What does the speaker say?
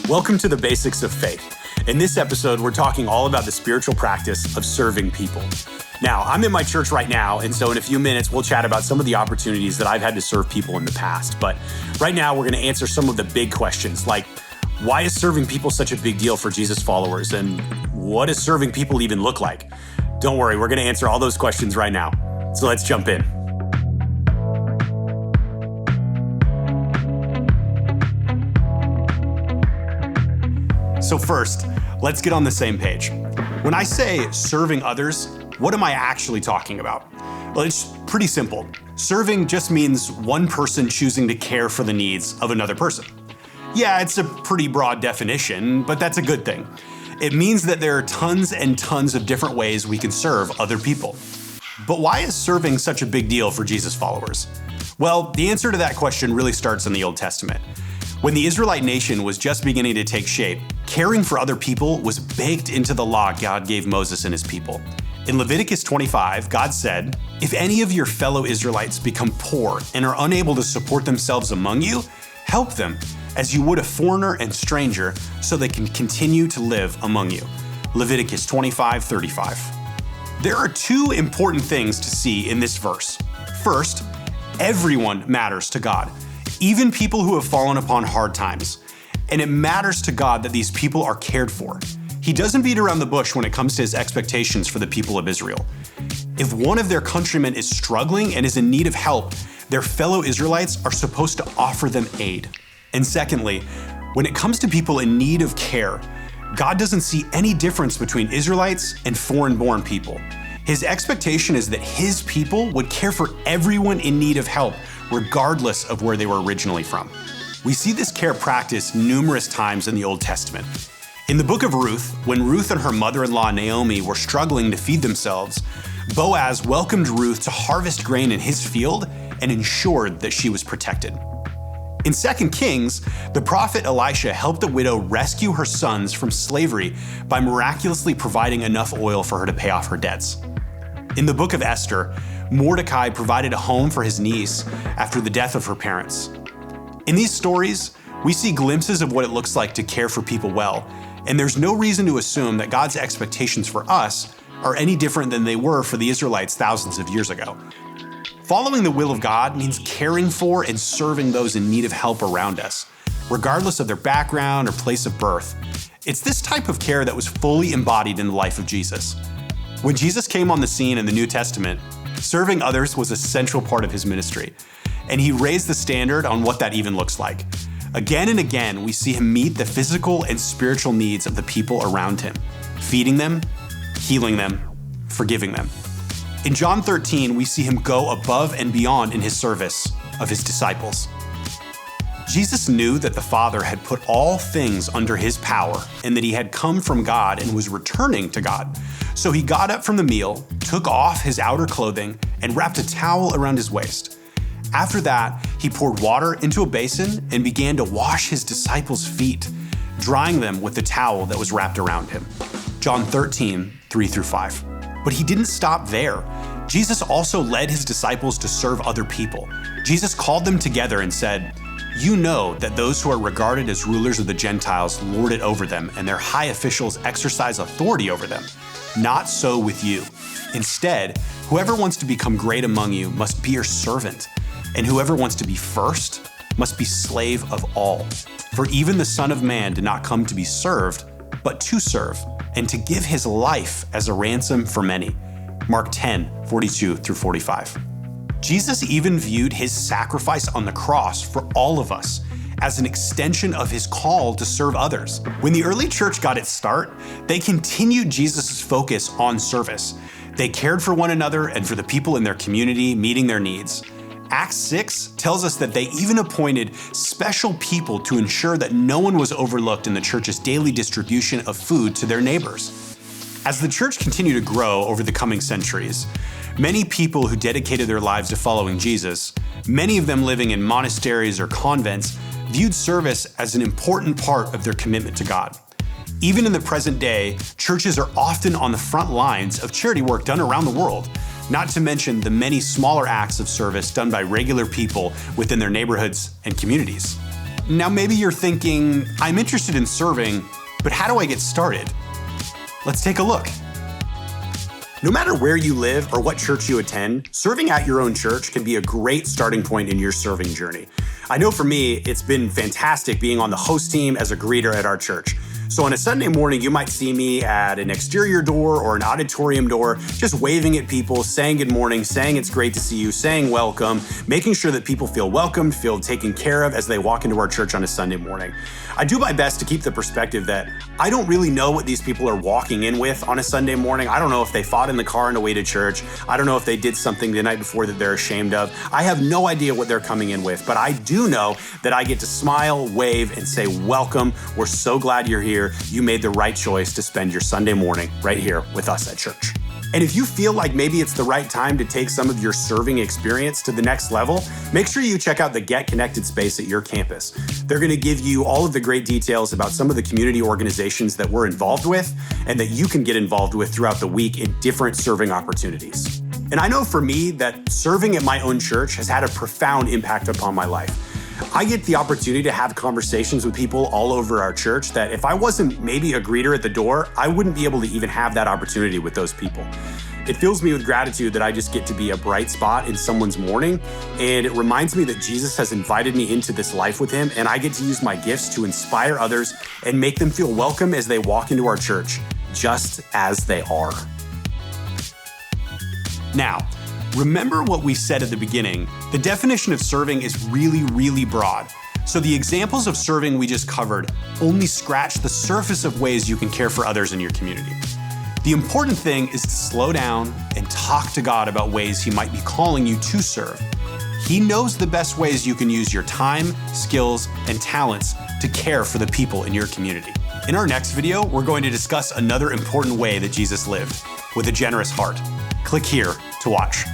Welcome to the Basics of Faith. In this episode, we're talking all about the spiritual practice of serving people. Now, I'm in my church right now, and so in a few minutes, we'll chat about some of the opportunities that I've had to serve people in the past. But right now, we're going to answer some of the big questions, like why is serving people such a big deal for Jesus followers, and what does serving people even look like? Don't worry, we're going to answer all those questions right now. So let's jump in. So first, let's get on the same page. When I say serving others, what am I actually talking about? Well, it's pretty simple. Serving just means one person choosing to care for the needs of another person. Yeah, it's a pretty broad definition, but that's a good thing. It means that there are tons and tons of different ways we can serve other people. But why is serving such a big deal for Jesus followers? Well, the answer to that question really starts in the Old Testament. When the Israelite nation was just beginning to take shape, caring for other people was baked into the law God gave Moses and his people. In Leviticus 25, God said, "If any of your fellow Israelites become poor and are unable to support themselves among you, help them as you would a foreigner and stranger so they can continue to live among you." Leviticus 25:35. There are two important things to see in this verse. First, everyone matters to God, even people who have fallen upon hard times. And it matters to God that these people are cared for. He doesn't beat around the bush when it comes to his expectations for the people of Israel. If one of their countrymen is struggling and is in need of help, their fellow Israelites are supposed to offer them aid. And secondly, when it comes to people in need of care, God doesn't see any difference between Israelites and foreign-born people. His expectation is that his people would care for everyone in need of help, regardless of where they were originally from. We see this care practiced numerous times in the Old Testament. In the book of Ruth, when Ruth and her mother-in-law Naomi were struggling to feed themselves, Boaz welcomed Ruth to harvest grain in his field and ensured that she was protected. In 2 Kings, the prophet Elisha helped a widow rescue her sons from slavery by miraculously providing enough oil for her to pay off her debts. In the book of Esther, Mordecai provided a home for his niece after the death of her parents. In these stories, we see glimpses of what it looks like to care for people well, and there's no reason to assume that God's expectations for us are any different than they were for the Israelites thousands of years ago. Following the will of God means caring for and serving those in need of help around us, regardless of their background or place of birth. It's this type of care that was fully embodied in the life of Jesus. When Jesus came on the scene in the New Testament, serving others was a central part of his ministry, and he raised the standard on what that even looks like. Again and again, we see him meet the physical and spiritual needs of the people around him, feeding them, healing them, forgiving them. In John 13, we see him go above and beyond in his service of his disciples. Jesus knew that the Father had put all things under his power and that he had come from God and was returning to God. So he got up from the meal, took off his outer clothing, and wrapped a towel around his waist. After that, he poured water into a basin and began to wash his disciples' feet, drying them with the towel that was wrapped around him. John 13, 3-5. But he didn't stop there. Jesus also led his disciples to serve other people. Jesus called them together and said, "You know that those who are regarded as rulers of the Gentiles lord it over them, and their high officials exercise authority over them. Not so with you. Instead, whoever wants to become great among you must be your servant, and whoever wants to be first must be slave of all. For even the Son of Man did not come to be served, but to serve, and to give his life as a ransom for many." Mark 10, 42-45. Jesus even viewed his sacrifice on the cross for all of us as an extension of his call to serve others. When the early church got its start, they continued Jesus' focus on service. They cared for one another and for the people in their community, meeting their needs. Acts 6 tells us that they even appointed special people to ensure that no one was overlooked in the church's daily distribution of food to their neighbors. As the church continued to grow over the coming centuries, many people who dedicated their lives to following Jesus, many of them living in monasteries or convents, viewed service as an important part of their commitment to God. Even in the present day, churches are often on the front lines of charity work done around the world, not to mention the many smaller acts of service done by regular people within their neighborhoods and communities. Now maybe you're thinking, I'm interested in serving, but how do I get started? Let's take a look. No matter where you live or what church you attend, serving at your own church can be a great starting point in your serving journey. I know for me, it's been fantastic being on the host team as a greeter at our church. So on a Sunday morning, you might see me at an exterior door or an auditorium door, just waving at people, saying good morning, saying it's great to see you, saying welcome, making sure that people feel welcomed, feel taken care of as they walk into our church on a Sunday morning. I do my best to keep the perspective that I don't really know what these people are walking in with on a Sunday morning. I don't know if they fought in the car on the way to church. I don't know if they did something the night before that they're ashamed of. I have no idea what they're coming in with, but I do know that I get to smile, wave, and say, welcome. We're so glad you're here. You made the right choice to spend your Sunday morning right here with us at church. And if you feel like maybe it's the right time to take some of your serving experience to the next level, make sure you check out the Get Connected space at your campus. They're going to give you all of the great details about some of the community organizations that we're involved with and that you can get involved with throughout the week in different serving opportunities. And I know for me that serving at my own church has had a profound impact upon my life. I get the opportunity to have conversations with people all over our church that if I wasn't maybe a greeter at the door, I wouldn't be able to even have that opportunity with those people. It fills me with gratitude that I just get to be a bright spot in someone's morning, and it reminds me that Jesus has invited me into this life with him, and I get to use my gifts to inspire others and make them feel welcome as they walk into our church, just as they are. Now, remember what we said at the beginning, the definition of serving is really, really broad. So the examples of serving we just covered only scratch the surface of ways you can care for others in your community. The important thing is to slow down and talk to God about ways he might be calling you to serve. He knows the best ways you can use your time, skills, and talents to care for the people in your community. In our next video, we're going to discuss another important way that Jesus lived, with a generous heart. Click here to watch.